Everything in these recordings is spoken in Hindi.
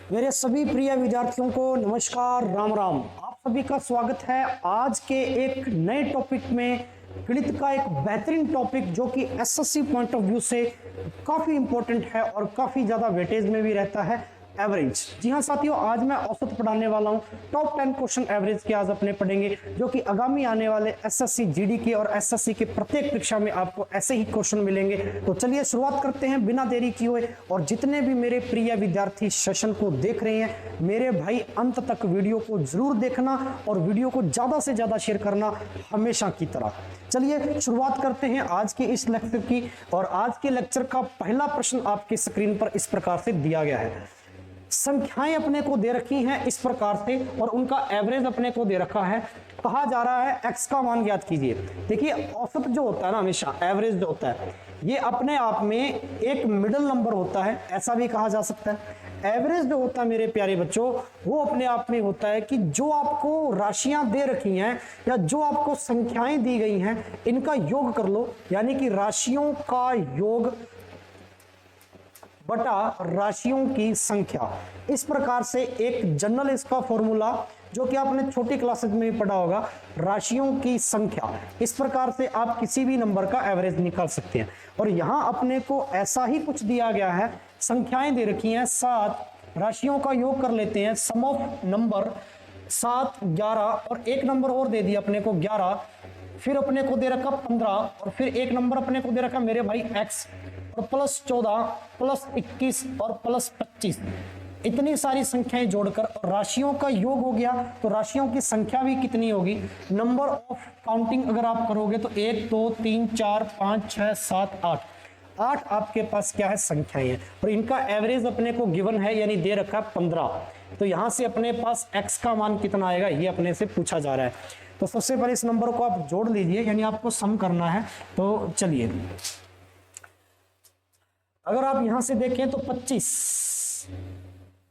मेरे सभी प्रिय विद्यार्थियों को नमस्कार, राम राम। आप सभी का स्वागत है आज के एक नए टॉपिक में। गणित का एक बेहतरीन टॉपिक जो कि एसएससी पॉइंट ऑफ व्यू से काफी इंपॉर्टेंट है और काफी ज्यादा वेटेज में भी रहता है, एवरेज। जी हाँ साथियों, आज मैं औसत पढ़ाने वाला हूँ। टॉप 10 क्वेश्चन एवरेज के आज अपने पढ़ेंगे, जो कि आगामी आने वाले एसएससी जीडी के और एसएससी के प्रत्येक परीक्षा में आपको ऐसे ही क्वेश्चन मिलेंगे। तो चलिए शुरुआत करते हैं बिना देरी किए हुए। और जितने भी मेरे प्रिय विद्यार्थी सेशन को देख रहे हैं, मेरे भाई अंत तक वीडियो को जरूर देखना और वीडियो को ज्यादा से ज्यादा शेयर करना हमेशा की तरह। चलिए शुरुआत करते हैं आज के इस लेक्चर की। और आज के लेक्चर का पहला प्रश्न आपकी स्क्रीन पर इस प्रकार से दिया गया है। संख्याएं अपने को दे रखी हैं इस प्रकार से और उनका एवरेज अपने को दे रखा है। कहा जा रहा है x का मान ज्ञात कीजिए। देखिए, औसत जो होता है ना, हमेशा एवरेज जो होता है ये अपने आप में एक मिडिल नंबर होता है, ऐसा भी कहा जा सकता है। एवरेज जो होता है मेरे प्यारे बच्चों, वो अपने आप में होता है कि जो आपको राशियां दे रखी हैं या जो आपको संख्याएं दी गई हैं, इनका योग कर लो, यानी कि राशियों का योग बटा राशियों की संख्या। इस प्रकार से एक जनरल इसका फॉर्मूला जो कि आपने छोटी क्लासेस में भी पढ़ा होगा, राशियों की संख्या। इस प्रकार से आप किसी भी नंबर का एवरेज निकाल सकते हैं। और यहां अपने को ऐसा ही कुछ दिया गया है, संख्याएं दे रखी हैं 7, राशियों का योग कर लेते हैं, सम ऑफ नंबर 7, 11 और एक नंबर और दे दिया अपने को 11, फिर अपने को दे रखा 15 और फिर एक नंबर अपने को दे रखा मेरे भाई x और प्लस 14 प्लस 21 और प्लस 25। इतनी सारी संख्याएं जोड़कर राशियों का योग हो गया। तो राशियों की संख्या भी कितनी होगी, नंबर ऑफ काउंटिंग अगर आप करोगे तो 1 2 3 4 5 6 7 8 आपके पास क्या है, संख्याएं हैं। और इनका एवरेज अपने को गिवन है, यानी दे रखा है 15। तो यहां से अपने पास x का मान कितना आएगा ये अपने से पूछा जा रहा है। तो सबसे पहले इस नंबर को आप जोड़ लीजिए, यानी आपको सम करना है। तो चलिए, अगर आप यहां से देखें तो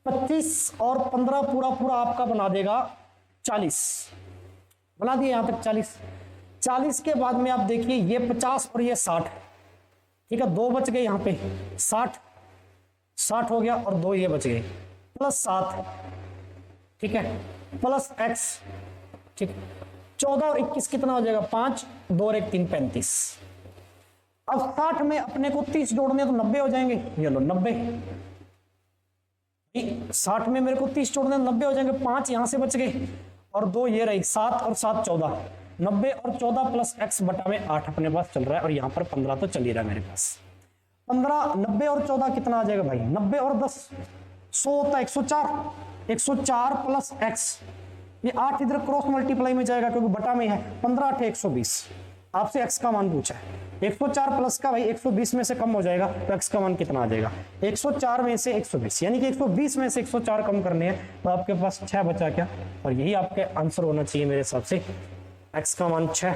25 और 15 पूरा पूरा आपका बना देगा 40। बना दिए यहां तक 40 के बाद में आप देखिए ये 50 और ये 60। ठीक है, 2 बच गए यहाँ पे, 60 हो गया और 2 ये बच गए, प्लस 7, ठीक है, प्लस x, ठीक, 14 और 21 कितना हो जाएगा, 5, 2 और 1 3 35। अब 60 में अपने को 30 जोड़ने तो 90 हो जाएंगे। ये लो 90, 60 में मेरे को 30 जोड़ने तो 90 हो जाएंगे। 5 यहां से बच गए और 2 ये रही, 7 और 7 14, 90 और 14 प्लस x बटा में 8 अपने पास चल रहा है। और यहाँ पर 15 तो चल ही रहा है मेरे पास। 15, 90 और 14 कितना आ जाएगा भाई, 90 और 10 100 होता है, 104, 104 प्लस x, ये 8 इधर क्रॉस मल्टीप्लाई में जाएगा क्योंकि बटा में है, 15 8 120। आपसे x का मान पूछा है, 104 प्लस का भाई 120 में से कम हो जाएगा तो x का मान कितना आ जाएगा, 104 में से 120, यानी कि 120 में से 104 कम करने हैं तो आपके पास 6 बचा क्या। और यही आपके आंसर होना चाहिए मेरे हिसाब से, x का मान 6,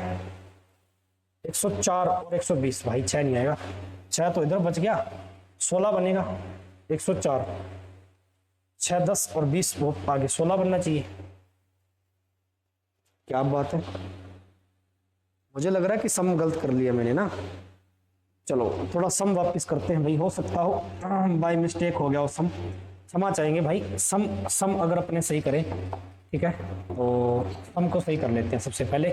104 और 120, भाई 6 नहीं आएगा, 6 तो इधर बच गया, 16 बनेगा, 104, 6 10 और 20 वो आगे 16 बनना चाहिए। क्या बात है, मुझे लग रहा है कि सम गलत कर लिया मैंने ना। चलो थोड़ा सम वापस करते हैं भाई, हो सकता हो बाय मिस्टेक हो गया हो सम, क्षमा चाहेंगे भाई। सम अगर अपने सही करें, ठीक है, तो सम को सही कर लेते हैं। सबसे पहले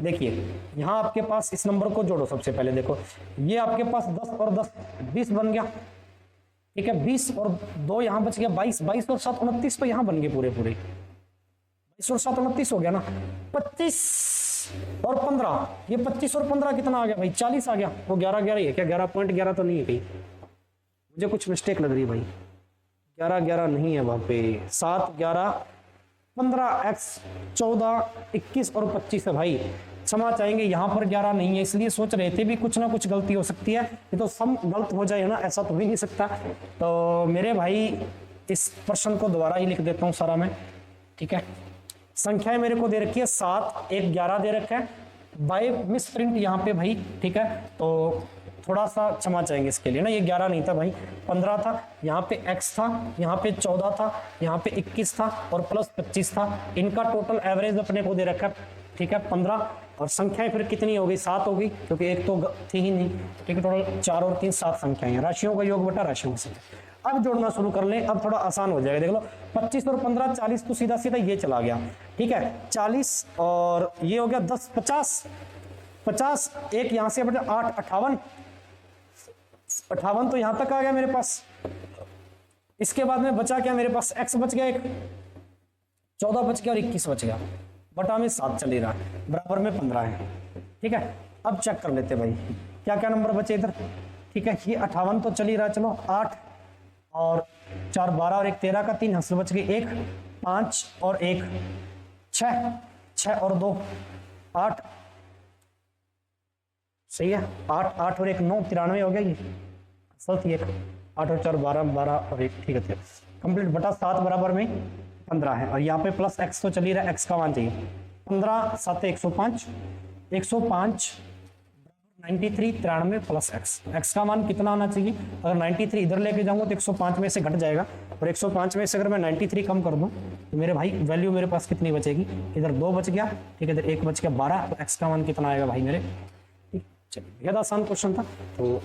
देखिए, यहाँ आपके पास इस नंबर को जोड़ो। सबसे पहले देखो, ये आपके पास 10 और 10 20 बन गया, ठीक है, 20 और 2 यहाँ बच गया 22, 22 और 7 29 तो यहाँ बन गए पूरे 22 और 7 29 हो गया ना। 25 और 15, ये 25 और 15 कितना आ गया भाई, 40 आ गया। वो 11 11 ही है क्या, 11.11 तो नहीं है कहीं, मुझे कुछ मिस्टेक लग रही है भाई, 11 11 नहीं है वहां पे, 7 11 15 x 14 21 और 25 है भाई। क्षमा चाहेंगे, यहाँ पर 11 नहीं है, इसलिए सोच रहे थे भी कुछ ना कुछ गलती हो सकती है, ये तो सम गलत हो जाए ना, ऐसा तो भी नहीं सकता। तो मेरे भाई इस प्रश्न को दोबारा ही लिख देता हूँ सारा मैं, ठीक है। संख्याएं मेरे को दे रखी है 7, 1 11 दे रखा है, बाय मिस प्रिंट यहाँ पे भाई, ठीक है, तो थोड़ा सा क्षमा चाहेंगे इसके लिए ना, ये 11 नहीं था भाई, 15 था, यहाँ पे x था, यहाँ पे 14 था, यहाँ पे 21 था और प्लस 25 था। इनका टोटल एवरेज अपने को दे रखा है, ठीक है, 15। और संख्याएं फिर कितनी हो गई, 7 हो गई, क्योंकि एक तो थी ही नहीं, ठीक है। टोटल 4 और 3 7 संख्याएं हैं। राशियों का योग बटा राशियों की संख्या। अब जोड़ना शुरू कर लें, अब थोड़ा आसान हो जाएगा। देख लो 25 और 15 40, तो सीधा सीधा ये चला गया, ठीक है। 40 और ये हो गया 10 50, 50 एक यहां से 8 58, 58 तो यहां तक आ गया मेरे पास। इसके बाद में बचा क्या मेरे पास, x बच गया, एक 14 बच गया और 21 बच गया, बटा में 7 चल ही रहा है, बराबर में 15 है, ठीक है। अब चेक कर लेते भाई क्या क्या नंबर बचे इधर, ठीक है। ये 58 तो चल ही रहा, चलो 8 और 4 12 और 1 13 का 3 हंस बच गए, 1 5 और 1 6, 6 और 2 8, सही है। 8 8 और 1 9, 93 हो गया ये, असल थी 1 8 और 4 12 12 और 1, ठीक है कंप्लीट, बटा 7 बराबर में 15 है। और यहाँ पे प्लस x तो चल ही रहा है, x का मान चाहिए, 15 7 105, 105 93 93 प्लस x का मान कितना आना चाहिए। अगर 93 इधर लेके जाऊंगा तो 105 में से घट जाएगा, और 105 में से अगर मैं 93 कम कर दूं तो मेरे भाई वैल्यू मेरे पास कितनी बचेगी, इधर 2 बच गया, ठीक है, इधर 1 बच गया 12, तो x का मान कितना आएगा भाई मेरे, ठीक। चलिए बेहद आसान क्वेश्चन था, तो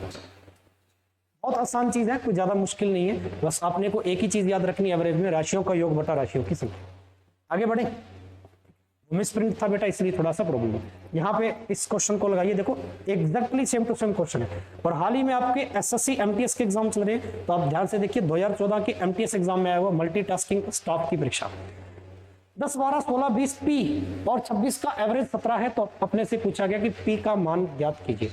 बहुत आसान चीज है, कोई ज्यादा मुश्किल नहीं है, बस आपने को एक ही चीज याद रखनी है, एवरेज में राशियों का योग बटा राशियों की संख्या। आगे बढ़े, मिस प्रिंट था बेटा इसलिए थोड़ा सा प्रॉब्लम है। यहाँ पे इस क्वेश्चन को लगाइए, देखो exactly same to same question है, और हाल ही में आपके एसएससी एमटीएस के एग्जाम चल रहे हैं, तो आप ध्यान से देखिए 2014 के एमटीएस एग्जाम में आया हुआ मल्टीटास्किंग स्टाफ की परीक्षा, 10 12 16 20 पी और 26 का एवरेज 17 है, तो अपने से पूछा गया कि पी का मान ज्ञात कीजिए।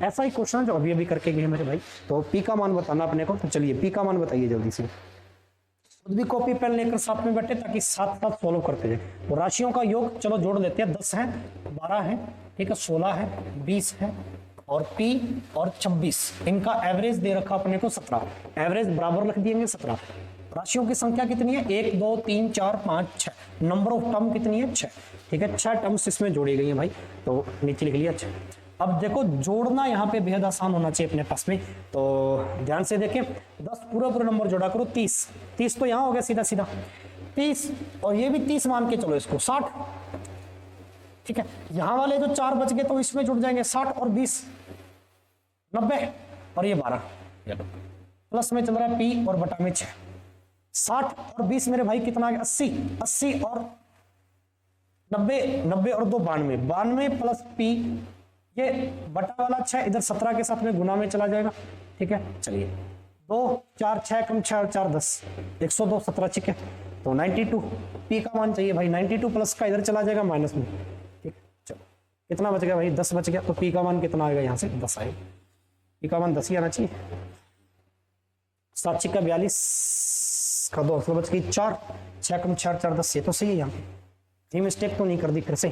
ऐसा ही क्वेश्चन है जो अभी अभी करके गए मेरे भाई, तो पी का मान बताना अपने को, तो चलिए पी का मान बताइए जल्दी से, खुद भी कॉपी पेन लेकर साथ में बैठे ताकि साथ साथ सॉल्व करते जाए। तो राशियों का योग चलो जोड़ लेते हैं, 10 है 12 है, ठीक है, 16 है 20 है और पी और 26, इनका एवरेज दे रखा अपने को 17, एवरेज बराबर रख दिएंगे 17। राशियों की संख्या कितनी है, 1 2 3 4 5 6, नंबर ऑफ टर्म कितनी है 6, ठीक है, 6 टर्म्स इसमें जोड़ी गई है भाई, तो नीचे लिख लिया 6। अब देखो जोड़ना यहाँ पे बेहद आसान होना चाहिए अपने पास में, तो ध्यान से देखें, 10 पूरा पूरा नंबर जोड़ा करो, 30 30 तो यहाँ हो गया सीधा सीधा 30, और ये भी 30 मान के चलो इसको 60, ठीक है। यहाँ वाले जो 4 बच गए तो इसमें जुड़ जाएंगे 60 और 20 90, और ये 12, प्लस में चल रहा है पी और बटा में 6, 60 और 20 मेरे भाई कितना आ गया 80, 80 और 90, 90 और 2 92, 92 प्लस पी, ये बटा वाला 6 इधर 17 के साथ में गुना में चला जाएगा, ठीक है। चलिए 2 4 6 कम 6 और 4 10, 102 17, ठीक है, तो 92 पी का मान चाहिए भाई, 92 प्लस का इधर चला जाएगा माइनस में, ठीक। चलो कितना बच गया भाई, 10 बच गया, तो पी का मान कितना आएगा, यहाँ से 10 आएगा, पी का मान 10 ही आना चाहिए। 7 का 42 का 2 बच गई 4, 6 कम 4 4 10, ये तो सही है, यहाँ ये मिस्टेक तो नहीं कर दी फिर से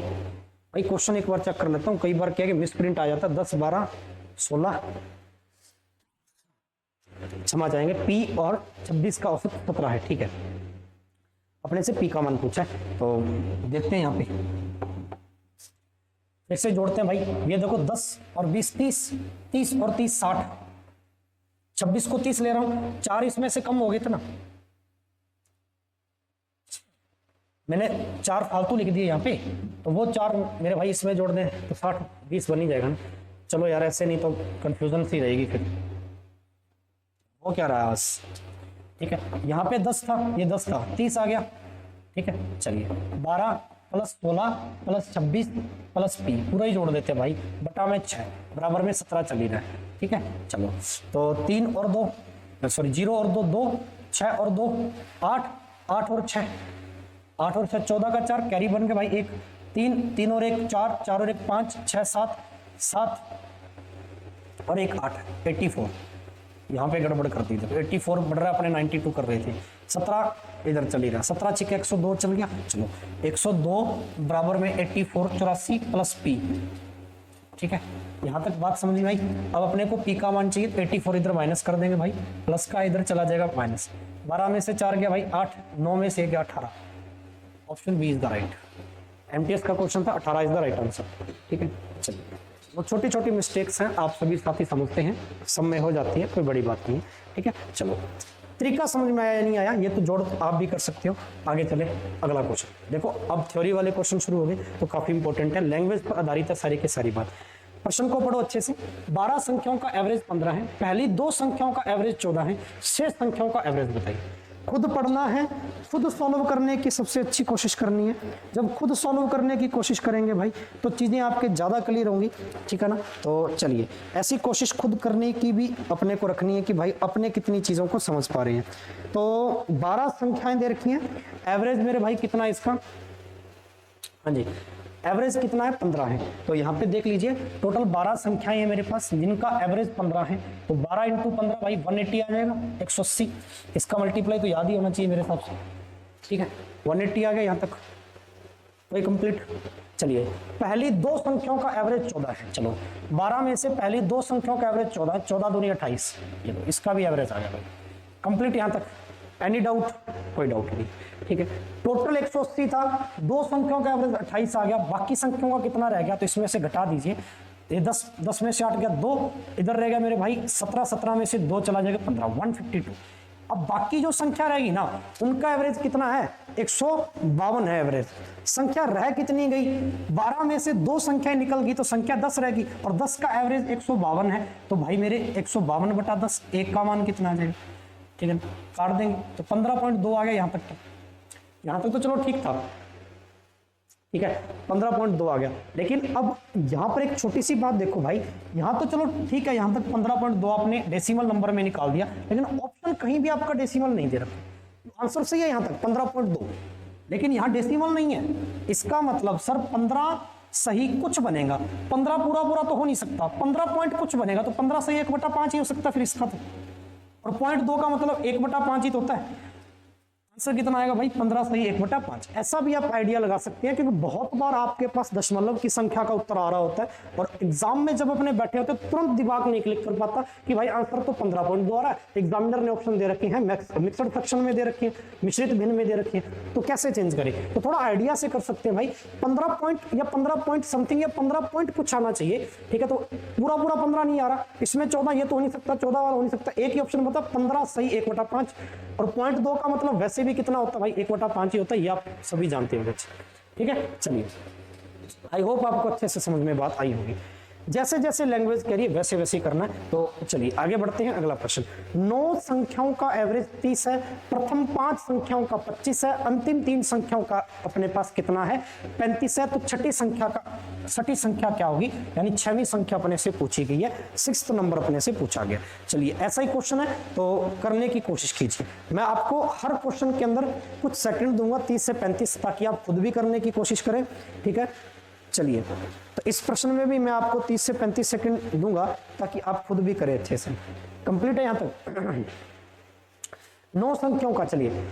भाई। क्वेश्चन एक बार चेक कर लेता हूँ, कई बार क्या है कि मिस प्रिंट आ जाता है, 10 12 16, क्षमा चाहेंगे, पी और 26 का औसत 17 है, ठीक है। अपने से पी का मान पूछा है, तो देखते हैं यहाँ पे फिर से जोड़ते हैं भाई। ये देखो 10 और 20 30, 30 और 30 60, 26 को 30 ले रहा हूं, 4 इसमें से कम हो गए थे ना, मैंने 4 फालतू लिख दिए यहाँ पे, तो वो 4 मेरे भाई इसमें जोड़ दें तो 60 20 बन ही जाएगा ना। चलो यार ऐसे नहीं तो कंफ्यूजन सी रहेगी फिर, वो क्या रहा बस, ठीक है। यहाँ पे 10 था, ये 10 था, 30 आ गया, ठीक है। चलिए 12 प्लस 16 प्लस 26 प्लस पी पूरा ही जोड़ देते हैं भाई, बटा में 6 बराबर में 17 चल ही रहा है, ठीक है। चलो तो 3 और 2 सॉरी 0 और 2 2, 6 और 2 8, 8 और 6, 8 और 6 14 का 4 कैरी बन के भाई 1 3, 3 और 1 4, 4 और 1 5, 6 7 7 और 1 8, 84। यहाँ पे गड़बड़ कर दी, 84 बढ़ रहा है, अपने 92 कर रहे थे, 17 इधर चल ही रहा, 17 छिके 102 चल गया। चलो 102 बराबर में 84 84 प्लस पी, ठीक है। यहाँ तक बात समझ भाई। अब अपने को पी का मान चाहिए, 84 इधर माइनस कर देंगे भाई, प्लस का इधर चला जाएगा माइनस, 12 में से 4 गया भाई 8, 9 में से गया 18, option B is the right. MTS का क्वेश्चन था, 18 इज द राइट आंसर, ठीक है। चलिए वो छोटी छोटी मिस्टेक्स हैं, आप सभी साथी समझते हैं, सब में हो जाती है, कोई बड़ी बात नहीं है, ठीक है। चलो तरीका समझ में आया नहीं आया, ये तो जोड़ आप भी कर सकते हो। आगे चले अगला क्वेश्चन देखो, अब थ्योरी वाले क्वेश्चन शुरू हो गए, तो काफी इंपॉर्टेंट है, लैंग्वेज पर आधारित है सारी की सारी बात। प्रश्न को पढ़ो अच्छे से। 12 संख्याओं का एवरेज 15 है, पहली 2 संख्याओं का एवरेज 14 है, शेष संख्याओं का एवरेज बताइए। खुद पढ़ना है, खुद सॉल्व करने की सबसे अच्छी कोशिश करनी है। जब खुद सॉल्व करने की कोशिश करेंगे भाई तो चीज़ें आपके ज़्यादा क्लियर होंगी, ठीक है ना। तो चलिए ऐसी कोशिश खुद करने की भी अपने को रखनी है कि भाई अपने कितनी चीज़ों को समझ पा रहे हैं। तो 12 संख्याएं दे रखी हैं, एवरेज मेरे भाई कितना है इसका, हाँ जी एवरेज कितना है 15 है। तो यहाँ पे देख लीजिए टोटल 12 संख्याएं हैं मेरे पास जिनका एवरेज 15 है। तो 12 इंटू 15 भाई 180 आ जाएगा, 180। इसका मल्टीप्लाई तो याद ही होना चाहिए मेरे हिसाब से, ठीक है। 180 आ गया यहाँ तक, वही कंप्लीट। चलिए पहली 2 संख्याओं का एवरेज 14 है। चलो 12 में से पहली 2 संख्याओं का एवरेज 14 है, 14 दूनी 28, ये लो इसका भी एवरेज आ गया भाई कंप्लीट यहाँ तक। Any doubt? कोई डाउट नहीं, ठीक है। टोटल 180 था, 2 संख्याओं का एवरेज 28 आ गया, बाकी संख्याओं का कितना रह गया तो इसमें से घटा दीजिए। ये 10 में से 8 गया 2, इधर रह गया मेरे भाई 17 में से 2 चला जाएगा 15, 152। अब बाकी जो संख्या रहेगी ना उनका एवरेज कितना है, 152 है एवरेज। संख्या रह कितनी गई, 12 में से 2 संख्याएं निकल गई तो संख्या 10 रहेगी और 10 का एवरेज 152 है। तो भाई मेरे 152/10, 1 का मान कितना आ जाएगा, ठीक है, काट देंगे तो 15.2 आ गया यहाँ तक। यहाँ तक तो चलो ठीक था, ठीक है 15.2 आ गया। लेकिन अब यहाँ पर एक छोटी सी बात देखो भाई, यहाँ तो चलो ठीक है, यहाँ तक 15.2 आपने डेसिमल नंबर में निकाल दिया, लेकिन ऑप्शन कहीं भी आपका डेसिमल नहीं दे रखा। आंसर सही है यहाँ तक 15.2, लेकिन यहाँ डेसिमल नहीं है। इसका मतलब सर 15 सही कुछ बनेगा, 15 पूरा तो हो नहीं सकता, 15 पॉइंट कुछ बनेगा, तो 15 सही 1/5 ही हो सकता फिर इसका तो। और 0.2 का मतलब 1/5 ही तो होता है। आंसर कितना आएगा भाई 15 सही 1/5। ऐसा भी आप आइडिया लगा सकते हैं क्योंकि बहुत बार आपके पास दशमलव की संख्या का उत्तर आ रहा होता है और एग्जाम में जब अपने बैठे होते हैं तुरंत दिमाग नहीं क्लिक कर पाता कि भाई आंसर तो 15.2 आ रहा है, एग्जामिनर ने ऑप्शन दे रखे हैं मिक्सड फ्रैक्शन में दे रखी है, मिश्रित भिन्न में दे रखी है, तो कैसे चेंज करें। तो थोड़ा आइडिया से कर सकते हैं भाई, 15 पॉइंट या 15 पॉइंट समथिंग या 15 पॉइंट कुछ आना चाहिए, ठीक है। तो पूरा 15 नहीं आ रहा, इसमें 14 ये तो हो नहीं सकता, 14 वाला हो नहीं सकता, एक ही ऑप्शन बता 15 सही 1/5। और 0.2 का मतलब वैसे भी कितना होता है भाई 1/5 ही होता है, ये आप सभी जानते होंगे, ठीक है। चलिए आई होप आपको अच्छे से समझ में बात आई होगी। जैसे जैसे लैंग्वेज कह रही है वैसे वैसे ही करना है। तो चलिए आगे बढ़ते हैं, अगला प्रश्न। 9 संख्याओं का एवरेज 30 है, प्रथम 5 संख्याओं का 25 है, अंतिम 3 संख्याओं का अपने पास कितना है 35 है। तो छठी संख्या क्या होगी, यानी 6वीं संख्या अपने से पूछी गई है, 6th नंबर अपने से पूछा गया। चलिए ऐसा ही क्वेश्चन है तो करने की कोशिश कीजिए। मैं आपको हर क्वेश्चन के अंदर कुछ सेकंड दूंगा 30 से 35, ताकि आप खुद भी करने की कोशिश करें, ठीक है। चलिए तो इस प्रश्न में भी मैं आपको 30 से 35 सेकंड दूंगा ताकि आप खुद भी करें अच्छे से। कंप्लीट है यहाँ तक 9 संख्याओं का, चलिए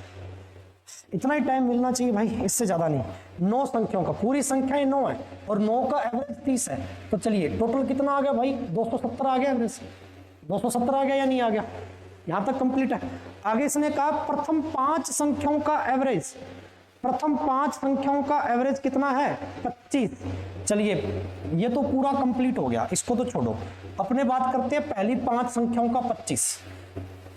इतना ही टाइम मिलना चाहिए भाई, इससे ज्यादा नहीं। 9 संख्याओं का, पूरी संख्याएं 9 है और 9 का एवरेज 30 है। तो चलिए टोटल कितना आ गया भाई 270 आ गया एवरेज, 270 आ गया या नहीं आ गया, यहां तक कंप्लीट है। आगे इसने कहा प्रथम 5 संख्याओं का एवरेज, प्रथम 5 संख्याओं का एवरेज कितना है 25। चलिए ये तो पूरा कंप्लीट हो गया, इसको तो छोड़ो, अपने बात करते हैं पहली 5 संख्याओं का 25,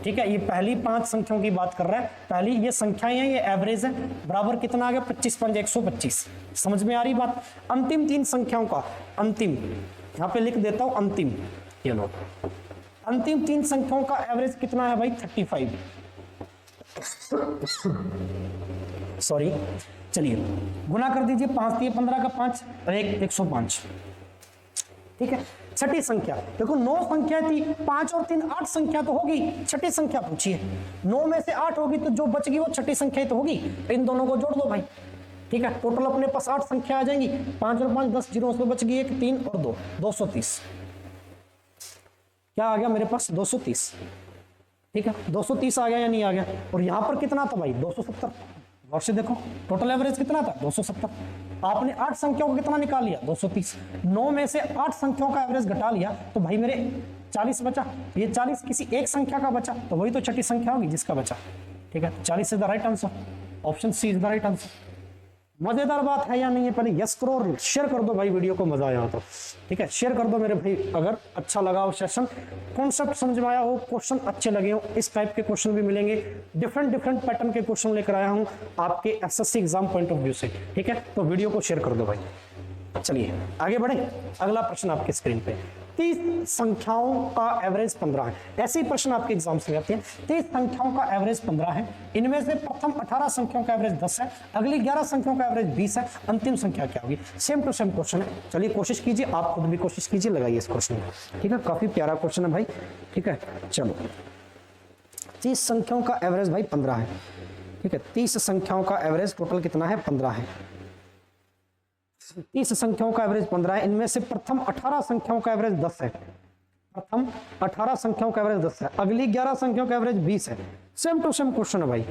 ठीक है। ये पहली 5 संख्याओं की बात कर रहा है, पहली ये संख्याएं हैं, ये एवरेज है, बराबर कितना आ गया 25 5 125। समझ में आ रही बात। अंतिम 3 संख्याओं का, अंतिम यहां पे लिख देता हूं अंतिम, ये लो अंतिम 3 संख्याओं का एवरेज कितना है भाई 35, सॉरी। चलिए गुना कर दीजिए, 5 3 15 का 5 और 1 105, ठीक है। छठी संख्या देखो, 9 संख्या थी, 5 और 3 8 संख्या तो होगी, छठी संख्या पूछी है, 9 में से 8 होगी तो जो बच गई वो छठी संख्या तो होगी, इन दोनों को जोड़ दो भाई, ठीक है। टोटल अपने पास 8 संख्या आ जाएंगी, 5 और 5 10, 0 उसमें बच गई 1 3 और 2 230। क्या आ गया मेरे पास 230, ठीक है। 230 आ गया या नहीं आ गया। और यहां पर कितना था भाई 270, और से देखो टोटल एवरेज कितना था 270। आपने 8 संख्याओं को कितना निकाल लिया 230, 9 में से 8 संख्याओं का एवरेज घटा लिया तो भाई मेरे 40 बचा, ये 40 किसी एक संख्या का बचा तो वही तो छठी संख्या होगी जिसका बचा, ठीक है। 40 is the right answer, option C is the right answer. मजेदार बात है या नहीं है, पहले यस करो और शेयर कर दो भाई वीडियो को, मजा आया तो ठीक है शेयर कर दो मेरे भाई। अगर अच्छा लगा हो सेशन, कॉन्सेप्ट समझ में आया हो, क्वेश्चन अच्छे लगे हो, इस टाइप के क्वेश्चन भी मिलेंगे, डिफरेंट पैटर्न के क्वेश्चन लेकर आया हूं आपके SSC exam point of view से, ठीक है। तो वीडियो को शेयर कर दो भाई। चलिए आगे बढ़े। अगला प्रश्न आपके स्क्रीन पे, 30 संख्याओं का एवरेज 15 है। ऐसे ही प्रश्न आपके एग्जाम्स में आते हैं। 30 संख्याओं का एवरेज 15 है, इनमें से प्रथम 18 संख्याओं का एवरेज 10 है, अगली 11 संख्याओं का एवरेज 20 है, अंतिम संख्या क्या होगी? सेम टू सेम क्वेश्चन है। चलिए कोशिश कीजिए, आप खुद भी कोशिश कीजिए, लगाइए इस क्वेश्चन में। ठीक है, काफी प्यारा क्वेश्चन है भाई। ठीक है, चलो 30 संख्याओं का एवरेज भाई 15 है। ठीक है, 30 संख्याओं का एवरेज टोटल कितना है? 15 है। 30 संख्याओं का एवरेज 15 है, इनमें से प्रथम 18 संख्याओं का एवरेज 10 है। प्रथम 18 संख्याओं का एवरेज 10 है, अगली 11 संख्याओं का एवरेज 20 है। सेम टू सेम क्वेश्चन है भाई।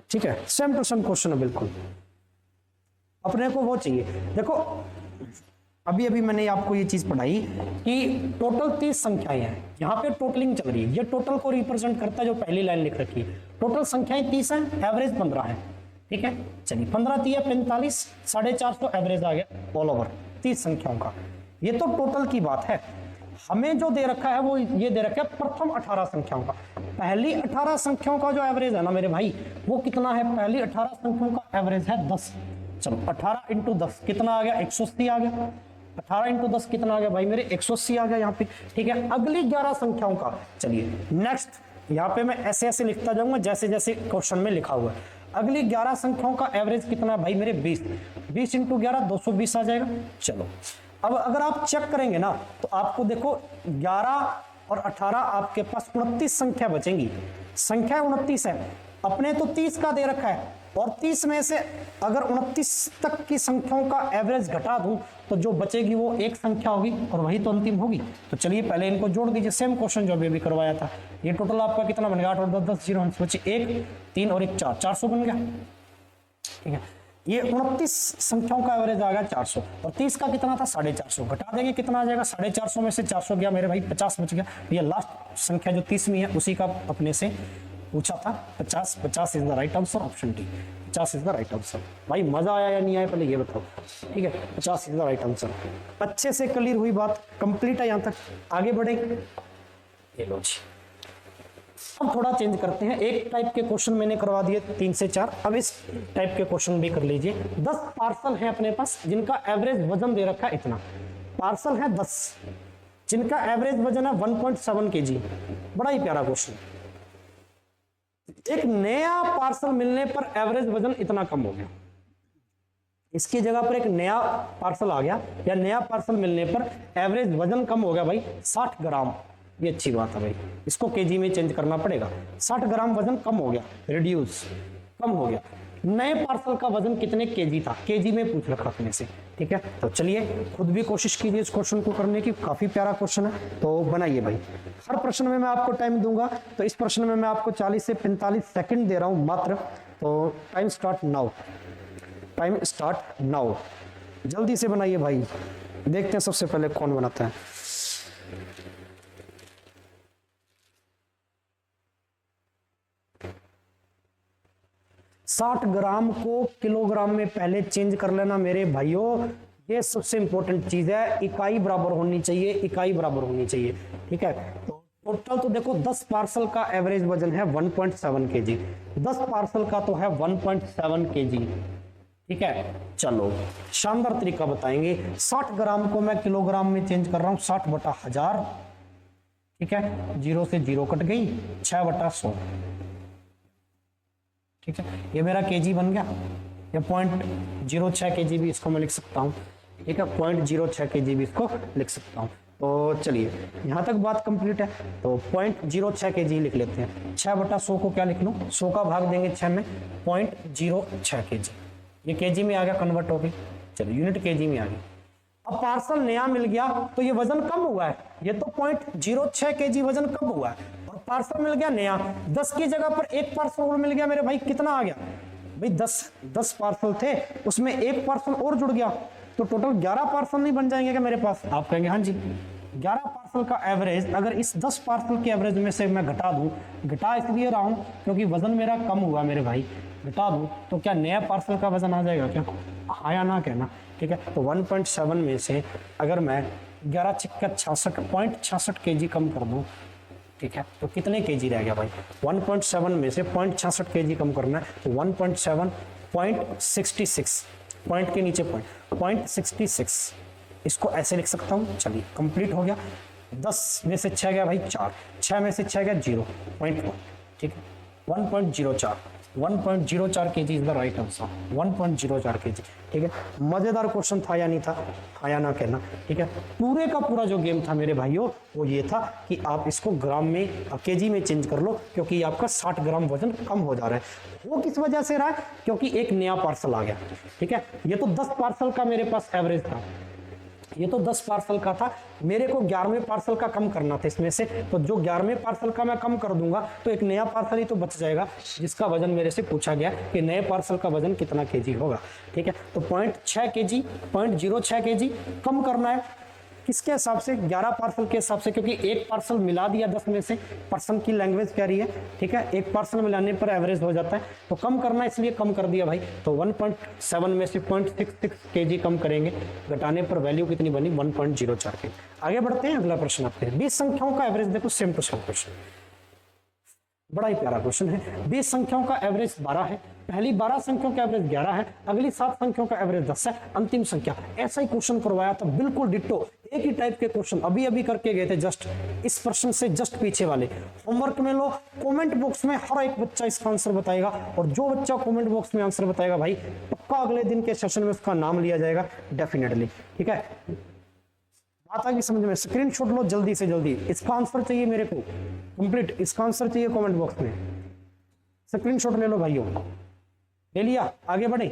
ठीक है, सेम टू सेम क्वेश्चन है बिल्कुल। अपने को वो चाहिए, देखो अभी अभी मैंने आपको ये चीज पढ़ाई कि टोटल 30 संख्याएं हैं, यहाँ पे टोटलिंग चल रही है। ये टोटल को रिप्रेजेंट करता है, जो पहली लाइन लिख रखी है। टोटल संख्याएं 30 हैं, एवरेज 15 है। ठीक है, चलिए 15 3 45, 450 एवरेज आ गया ऑल ओवर 30 संख्याओं का। ये तो टोटल की बात है। हमें जो दे रखा है वो ये दे रखा है प्रथम 18 संख्याओं का। पहली 18 संख्याओं का जो एवरेज है ना मेरे भाई, वो कितना है? पहली 18 संख्याओं का एवरेज है 10। चलो 18 इंटू 10 कितना आ गया? 180 आ गया। 18 इंटू 10 कितना आ गया भाई मेरे? 180 आ गया यहाँ पे। ठीक है, अगली 11 संख्याओं का, चलिए नेक्स्ट यहाँ पे मैं ऐसे ऐसे लिखता जाऊंगा जैसे जैसे क्वेश्चन में लिखा हुआ है। अगली 11 संख्याओं का एवरेज कितना है भाई मेरे? 20। 20 इंटू 11 220 आ जाएगा। चलो अब अगर आप चेक करेंगे ना तो आपको देखो 11 और 18 आपके पास 29 संख्या बचेंगी। संख्या 29 है, अपने तो 30 का दे रखा है, और 30 में से अगर 29 तक की संख्याओं का एवरेज घटा दूं तो जो बचेगी वो एक संख्या होगी, और वही तो अंतिम होगी। तो चलिए पहले इनको जोड़ दीजिए, सेम क्वेश्चन जो अभी करवाया था। ये टोटल आपका कितना बन गया? 8 और 10 10 0 बचे 1 3 और 1 4, 400 बन गया। ठीक है, ये 29 संख्याओं का एवरेज आ गया 400, और 30 का कितना था? 450। घटा देंगे कितना आ जाएगा? 450 में से 400 गया मेरे भाई, 50 बच गया। ये लास्ट संख्या जो 30वीं है उसी का अपने से पूछा था 50। 50 is the right answer, option D 50 is the right answer. भाई मजा आया या नहीं आया पहले ये बताओ। ठीक है, 50 इज द राइट आंसर। अच्छे से क्लियर हुई बात, कंप्लीट है यहाँ तक। आगे बढ़े, ये लो जी। अब थोड़ा चेंज करते हैं। एक टाइप के क्वेश्चन मैंने करवा दिए 3 से 4, अब इस टाइप के क्वेश्चन भी कर लीजिए। 10 पार्सल है अपने पास जिनका एवरेज वजन दे रखा है इतना। पार्सल है 10 जिनका एवरेज वजन है 1.7 kg। बड़ा ही प्यारा क्वेश्चन। एक नया पार्सल मिलने पर एवरेज वजन इतना कम हो गया, इसकी जगह पर एक नया पार्सल आ गया, या नया पार्सल मिलने पर एवरेज वजन कम हो गया भाई 60 ग्राम। ये अच्छी बात है भाई, इसको केजी में चेंज करना पड़ेगा। 60 ग्राम वजन कम हो गया, रिड्यूस कम हो गया। नए पार्सल का वजन कितने केजी था? केजी में पूछ रखा अपने से। ठीक है, तो चलिए खुद भी कोशिश कीजिए इस क्वेश्चन को करने की, काफी प्यारा क्वेश्चन है, तो बनाइए भाई। हर प्रश्न में मैं आपको टाइम दूंगा, तो इस प्रश्न में मैं आपको 40 से 45 सेकंड दे रहा हूं मात्र। तो time start now, time start now. जल्दी से बनाइए भाई, देखते हैं सबसे पहले कौन बनाता है। साठ ग्राम को किलोग्राम में पहले चेंज कर लेना मेरे भाइयों, ये सबसे इंपॉर्टेंट चीज है। इकाई बराबर होनी चाहिए, इकाई बराबर होनी चाहिए। ठीक है, तो टोटल तो देखो 10 पार्सल का एवरेज वजन है 1.7 kg। 10 पार्सल का तो है 1.7 kg। ठीक है, चलो शानदार तरीका बताएंगे। 60 ग्राम को मैं किलोग्राम में चेंज कर रहा हूं, 60/1000। ठीक है, 0 से 0 कट गई, 6/100। ठीक है, ये मेरा केजी बन गया। ये 0.06 kg भी इसको मैं लिख सकता हूँ। ठीक है, 0.06 kg भी इसको लिख सकता हूँ। तो चलिए यहाँ तक बात कंप्लीट है, तो 0.06 kg लिख लेते हैं। 6/100 को क्या लिख लूँ? 100 का भाग देंगे 6 में, 0.06 kg। ये केजी में आ गया, कन्वर्ट हो गई। चलो यूनिट केजी में आ गई। अब पार्सल नया मिल गया तो ये वजन कम हुआ है, ये तो 0.06 kg वजन कम हुआ है, और पार्सल मिल गया नया। 10 की जगह पर एक पार्सल और मिल गया मेरे भाई, कितना आ गया भाई? 10 पार्सल थे, उसमें एक पार्सल और जुड़ गया, तो टोटल 11 पार्सल नहीं बन जाएंगे क्या मेरे पास? आप कहेंगे हाँ जी। 11 पार्सल का एवरेज अगर इस 10 पार्सल के एवरेज में से मैं घटा दूं, घटा इसलिए रहा हूं क्योंकि वजन मेरा कम हुआ मेरे भाई, घटा दूं तो क्या नया पार्सल का वजन आ जाएगा क्या? हाँ या ना कहना। ठीक है, तो 1.7 में से अगर मैं 11 × 66 0.66 kg कम कर दूं ठीक है, तो कितने केजी रह गया भाई? 1.7 में से 0.66 केजी कम करना है, तो 1.7 0.66, पॉइंट के नीचे पॉइंट 0.66, इसको ऐसे लिख सकता हूँ। चलिए कंप्लीट हो गया। 10 में से 6 गया भाई 4, 6 में से 6 गया 0.1, ठीक है, 1.04 KG is the right answer, 1.04 KG. ठीक है, मजेदार क्वेश्चन था या नहीं था? हाँ या ना कहना। ठीक है, पूरे का पूरा जो गेम था मेरे भाइयों वो ये था कि आप इसको ग्राम में केजी में चेंज कर लो, क्योंकि आपका 60 ग्राम वजन कम हो जा रहा है। वो किस वजह से रहा है? क्योंकि एक नया पार्सल आ गया। ठीक है, ये तो 10 पार्सल का मेरे पास एवरेज था, ये तो 10 पार्सल का था, मेरे को 11वें पार्सल का कम करना था इसमें से, तो जो 11वें पार्सल का मैं कम कर दूंगा तो एक नया पार्सल ही तो बच जाएगा, जिसका वजन मेरे से पूछा गया कि नए पार्सल का वजन कितना केजी होगा। ठीक है, तो 0.6 केजी, 0.06 केजी कम करना है। किसके हिसाब से? 11 पार्सल के हिसाब से, क्योंकि एक पार्सल मिला दिया 10 में से, पर्सन की लैंग्वेज कह रही है। ठीक है, एक पार्सल मिलाने पर एवरेज हो जाता है, तो कम करना है इसलिए कम कर दिया भाई। तो 1.7 में से 0.66 केजी कम करेंगे, घटाने पर वैल्यू कितनी बनी? 1.04 केजी। आगे बढ़ते हैं, अगला प्रश्न आपके 20 संख्याओं का एवरेज देखो, सेम टू सेम क्वेश्चन, बड़ा ही प्यारा क्वेश्चन है। 20 संख्याओं का एवरेज 12 है, पहली 12 संख्याओं का एवरेज 11 है, अगली 7 संख्याओं का एवरेज 10 है, अंतिम संख्या। ऐसा ही क्वेश्चन करवाया था, बिल्कुल डिट्टो एक ही टाइप के क्वेश्चन अभी अभी करके गए थे, जस्ट इस प्रश्न से जस्ट पीछे वाले। होमवर्क में लो, कमेंट बॉक्स में हर एक बच्चा इसका आंसर बताएगा, और जो बच्चा कमेंट बॉक्स में आंसर बताएगा भाई पक्का अगले दिन के सेशन में उसका नाम लिया जाएगा डेफिनेटली। ठीक है, बात आ गई समझ में? स्क्रीनशॉट लो जल्दी से जल्दी, इसका आंसर चाहिए मेरे को कंप्लीट, इसका आंसर चाहिए कमेंट बॉक्स में, स्क्रीनशॉट ले लो भाइयों। ले लिया? आगे बढ़े,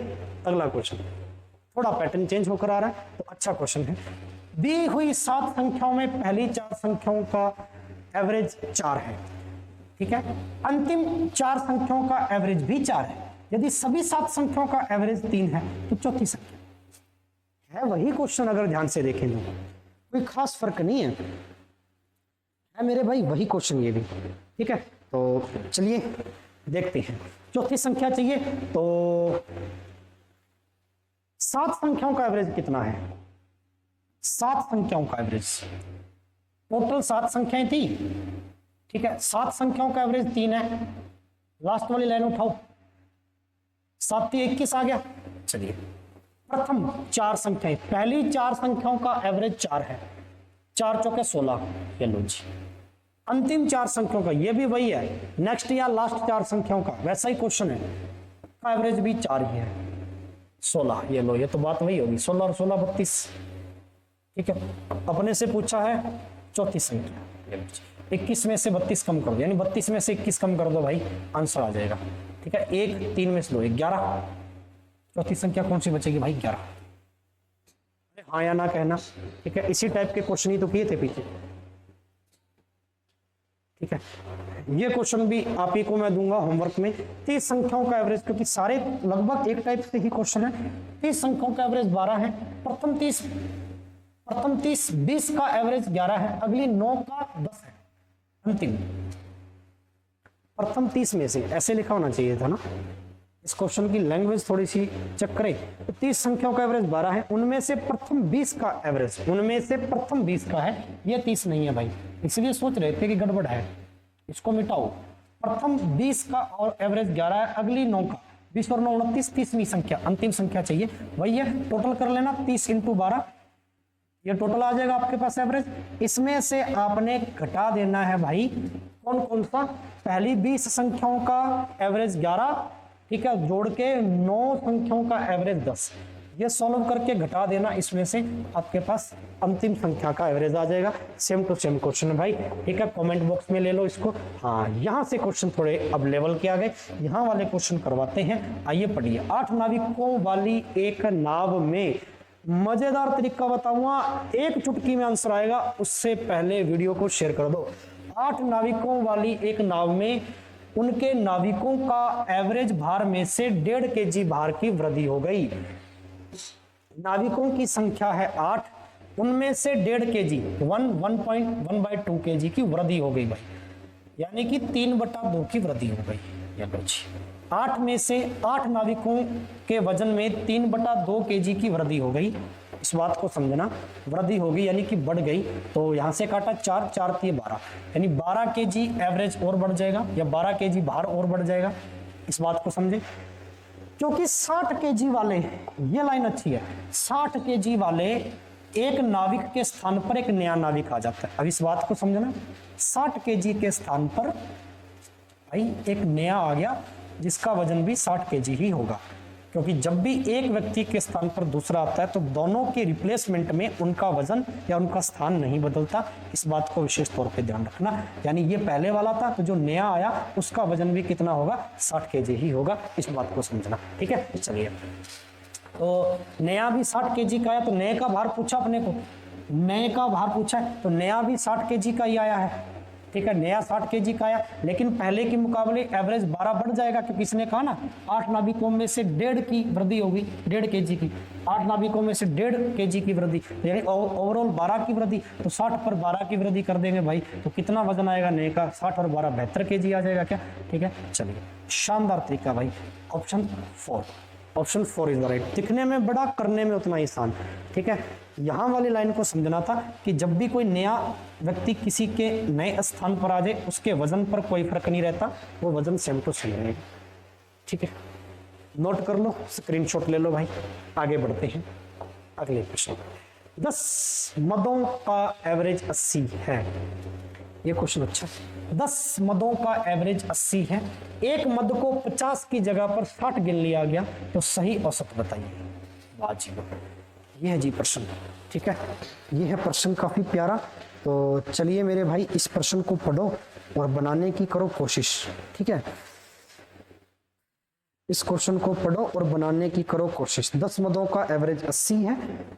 अगला क्वेश्चन थोड़ा पैटर्न चेंज होकर आ रहा है, तो अच्छा क्वेश्चन है। दी हुई 7 संख्याओं में पहली 4 संख्याओं का एवरेज 4 है। ठीक है, अंतिम 4 संख्याओं का एवरेज भी 4 है। यदि सभी 7 संख्याओं का एवरेज 3 है तो चौथी संख्या है वही क्वेश्चन, अगर ध्यान से देखें तो कोई खास फर्क नहीं है मेरे भाई, वही क्वेश्चन ये भी। ठीक है, तो चलिए देखते हैं। चौथी संख्या चाहिए, तो 7 संख्याओं का एवरेज कितना है? 7 संख्याओं का एवरेज, टोटल 7 संख्याएं थी। ठीक है, 7 संख्याओं का एवरेज 3 है, लास्ट वाली लाइन उठाओ, 7 3 21 आ गया। चलिए, प्रथम 4 संख्याएं, पहली 4 संख्याओं का एवरेज 4 है, 4 चौके 16, ये लो जी। अंतिम 4 संख्याओं का ये भी वही है, नेक्स्ट या लास्ट 4 संख्याओं का वैसा ही क्वेश्चन है, का एवरेज भी 4 ही है, 16, ये लो, ये तो बात वही होगी, 16 और 16 32। ठीक है, अपने से पूछा है चौथी संख्या, 21 में से 32 कम कर दो, यानी 32 में से 21 कम कर दो भाई, आंसर आ जाएगा। ठीक है, 1 3 में से 2 11, चौथी संख्या कौन सी बचेगी भाई? 11। हाँ या ना कहना। ठीक है, इसी टाइप के क्वेश्चन ही तो किए थे पीछे। ठीक है, ये क्वेश्चन भी आप ही को मैं दूंगा होमवर्क में। 30 संख्याओं का एवरेज, क्योंकि सारे लगभग एक टाइप से ही क्वेश्चन है। 30 संख्याओं का एवरेज 12 है, प्रथम 30 20 का एवरेज 11 है, अगली 9 का 10 है, अंतिम प्रथम 30 में से, ऐसे लिखा होना चाहिए था ना। इस क्वेश्चन की लैंग्वेज थोड़ी सी चेक करें। तो 30 संख्याओं का एवरेज 12 है, उनमें से प्रथम 20 का एवरेज, उनमें से प्रथम 20 का है, ये 30 नहीं है भाई, इसलिए सोच रहे थे कि गड़बड़ है, इसको मिटाओ। प्रथम 20 का और एवरेज 11 है, अगली 9 का, 20 और 9 29, 30वीं संख्या, अंतिम संख्या चाहिए, वही है। टोटल कर लेना, 30 × 12, ये टोटल आ जाएगा आपके पास एवरेज। इसमें से आपने घटा देना है भाई कौन कौन सा? पहली 20 संख्याओं का एवरेज 11, ठीक है, जोड़ के 9 संख्याओं का एवरेज 10, ये सॉल्व करके घटा देना, इसमें से आपके पास अंतिम संख्या का एवरेज आ जाएगा। सेम टू सेम क्वेश्चन है भाई। ठीक है, कमेंट बॉक्स में ले लो इसको। हाँ, यहाँ से क्वेश्चन थोड़े अब लेवल के आ गए, यहाँ वाले क्वेश्चन करवाते हैं। आइए पढ़िए। 8 नाविकों वाली एक नाव में, मजेदार तरीका बताऊंगा, एक चुटकी में आंसर आएगा, उससे पहले वीडियो को शेयर कर दो। 8 नाविकों वाली एक नाव में उनके नाविकों का एवरेज भार में से 1.5 केजी भार की वृद्धि हो गई। नाविकों की संख्या है 8, उनमें से 1.5 केजी 1.1/2 केजी की वृद्धि हो गई भाई, यानी कि 3/2 की वृद्धि हो गई। 8 में से 8 नाविकों के वजन में 3/2 केजी की वृद्धि हो गई। इस बात को समझना, वृद्धि होगी यानी कि बढ़ गई, तो यहाँ से काटा 4, 4 3 12, यानी 12 kg एवरेज और बढ़ जाएगा या 12 kg भार और बढ़ जाएगा। इस बात को समझे, क्योंकि 60 kg वाले, ये लाइन अच्छी है, 60 kg वाले एक नाविक के स्थान पर एक नया नाविक आ जाता है। अब इस बात को समझना, 60 kg के स्थान पर भाई एक नया आ गया जिसका वजन भी 60 kg ही होगा, क्योंकि जब भी एक व्यक्ति के स्थान पर दूसरा आता है तो दोनों के रिप्लेसमेंट में उनका वजन या उनका स्थान नहीं बदलता। इस बात को विशेष तौर पे ध्यान रखना, यानी ये पहले वाला था तो जो नया आया उसका वजन भी कितना होगा, 60 kg ही होगा। इस बात को समझना, ठीक है। चलिए, तो नया भी 60 kg का आया, तो नए का भार पूछा अपने को, नए का भार पूछा है तो नया भी 60 kg का ही आया है, ठीक है। नया 60 kg का आया, लेकिन पहले के मुकाबले एवरेज 12 बढ़ जाएगा, क्योंकि इसने कहा ना 8 नाविकों में से 1.5 की वृद्धि होगी, 1.5 kg की, 8 नाविकों में से 1.5 kg की वृद्धि, यानी ओवरऑल 12 की वृद्धि, तो 60 पर 12 की वृद्धि कर देंगे भाई, तो कितना वजन आएगा नए का, 60 और 12 72 kg आ जाएगा क्या, ठीक है। चलिए, शानदार तरीका भाई, option 4, option 4 is the right. दिखने में बड़ा, करने में उतना ही आसान, ठीक है। यहाँ वाली लाइन को समझना था कि जब भी कोई नया व्यक्ति किसी के नए स्थान पर आ जाए उसके वजन पर कोई फर्क नहीं रहता, वो वजन सेम टू सेम रहेगा, ठीक है। नोट कर लो, स्क्रीनशॉट ले लो भाई। आगे बढ़ते हैं अगले प्रश्न। 10 मदों का एवरेज 80 है, ये क्वेश्चन अच्छा है। 10 मदों का एवरेज 80 है, एक मद को 50 की जगह पर 60 गिन लिया गया, तो सही औसत बताइए। वाह जी वाह, ये है जी प्रश्न, ठीक है। ये है प्रश्न, काफी प्यारा। तो चलिए मेरे भाई, इस प्रश्न को पढ़ो और बनाने की करो कोशिश, ठीक है। इस क्वेश्चन को पढ़ो और बनाने की करो कोशिश। 10 मदों का एवरेज 80 है,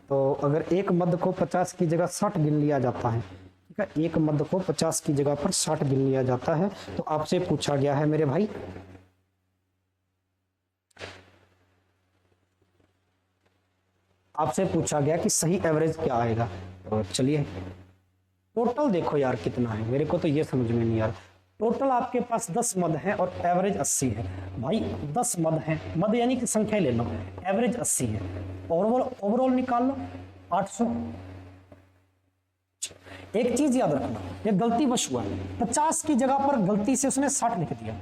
तो अगर एक मद को 50 की जगह 60 गिन लिया जाता है, ठीक है, एक मद को 50 की जगह पर 60 गिन लिया जाता है, तो आपसे पूछा गया है मेरे भाई, आपसे पूछा गया कि सही एवरेज क्या आएगा। तो चलिए, टोटल देखो यार कितना है, मेरे को तो ये समझ में नहीं आ रहा। टोटल आपके पास 10 मद है और एवरेज 80 है भाई। 10 मद है, मद यानी कि संख्या ले लो, एवरेज 80 है, ओवरऑल निकाल लो 800। एक चीज याद रखना, ये गलती वश हुआ है, 50 की जगह पर गलती से उसने 60 लिख दिया।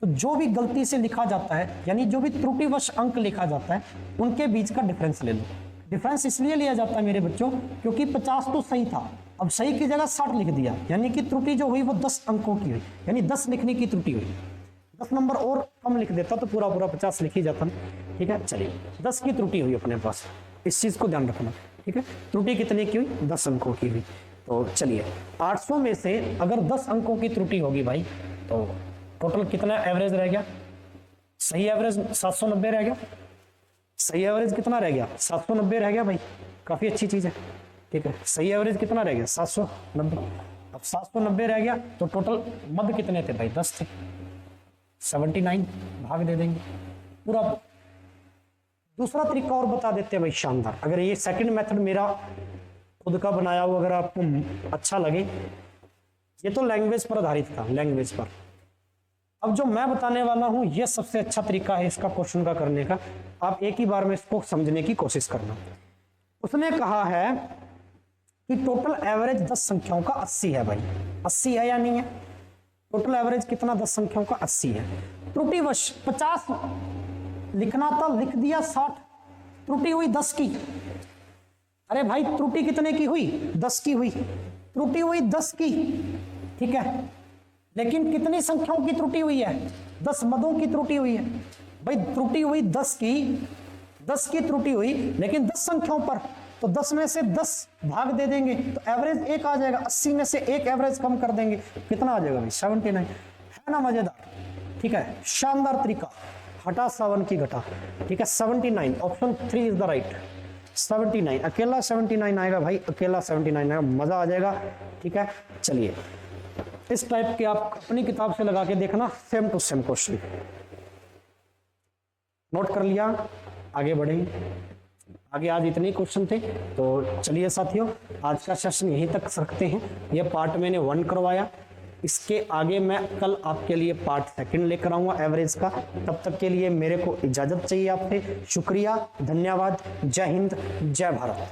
तो जो भी गलती से लिखा जाता है, यानी जो भी त्रुटिवश अंक लिखा जाता है, उनके बीच का डिफरेंस ले लो। डिफरेंस इसलिए लिया जाता है मेरे बच्चों, क्योंकि 50 तो सही था, अब सही की जगह 60 लिख दिया, यानी कि त्रुटि जो हुई वो 10 अंकों की हुई, यानी 10 लिखने की त्रुटि हुई। 10 नंबर और कम लिख देता तो पूरा 50 लिख ही जाता, ठीक है। चलिए, 10 की त्रुटि हुई अपने पास, इस चीज को ध्यान रखना, ठीक है। त्रुटि कितने की हुई, 10 अंकों की हुई। तो चलिए, 800 में से अगर 10 अंकों की त्रुटि होगी भाई, तो टोटल कितना एवरेज रह गया, सही एवरेज 790 रह गया। सही एवरेज कितना रह गया, 790 रह गया भाई, काफी अच्छी चीज है, ठीक है। सही एवरेज कितना रह गया, 790। अब 790 रह गया तो टोटल मद कितने थे भाई, 10 थे, 79 भाग दे देंगे पूरा। दूसरा तरीका और बता देते हैं भाई, शानदार। अगर ये सेकंड मेथड मेरा खुद का बनाया हुआ अगर आपको अच्छा लगे, ये तो लैंग्वेज पर आधारित था, लैंग्वेज पर। अब जो मैं बताने वाला हूं ये सबसे अच्छा तरीका है इसका क्वेश्चन का करने का, आप एक ही बार में इसको समझने की कोशिश करना। उसने कहा है कि टोटल एवरेज 10 संख्याओं का 80 है भाई, 80 है या नहीं है, टोटल एवरेज कितना 10 संख्याओं का 80 है। त्रुटिवश 50 लिखना था, लिख दिया 60, त्रुटि हुई 10 की। अरे भाई त्रुटि कितने की हुई, 10 की हुई, त्रुटि हुई 10 की, ठीक है। लेकिन कितनी संख्याओं की त्रुटि हुई है, 10 मदों की त्रुटि हुई है भाई। त्रुटि हुई 10 की त्रुटि हुई, लेकिन 10 संख्याओं पर, तो 10 में से 10 भाग दे देंगे तो एवरेज 1 आ जाएगा। 80 में से 1 एवरेज कम कर देंगे, कितना आ जाएगा भाई, 79, है ना मजेदार, ठीक है। शानदार तरीका, हटा 7 की घटा, ठीक है। 79, ऑप्शन 3 इज द राइट। 79, अकेला 79 आएगा भाई, अकेला 79 आएगा, मजा आ जाएगा, ठीक है। चलिए, इस टाइप के आप अपनी किताब से लगा के देखना, same to same question. Note कर लिया, आगे बढ़ेंगे। आगे आज इतने क्वेश्चन थे, तो चलिए साथियों, आज का सेशन यहीं तक रखते हैं। ये पार्ट मैंने 1 करवाया, इसके आगे मैं कल आपके लिए पार्ट सेकंड लेकर आऊंगा एवरेज का। तब तक के लिए मेरे को इजाजत चाहिए आपसे। शुक्रिया, धन्यवाद, जय हिंद, जय भारत।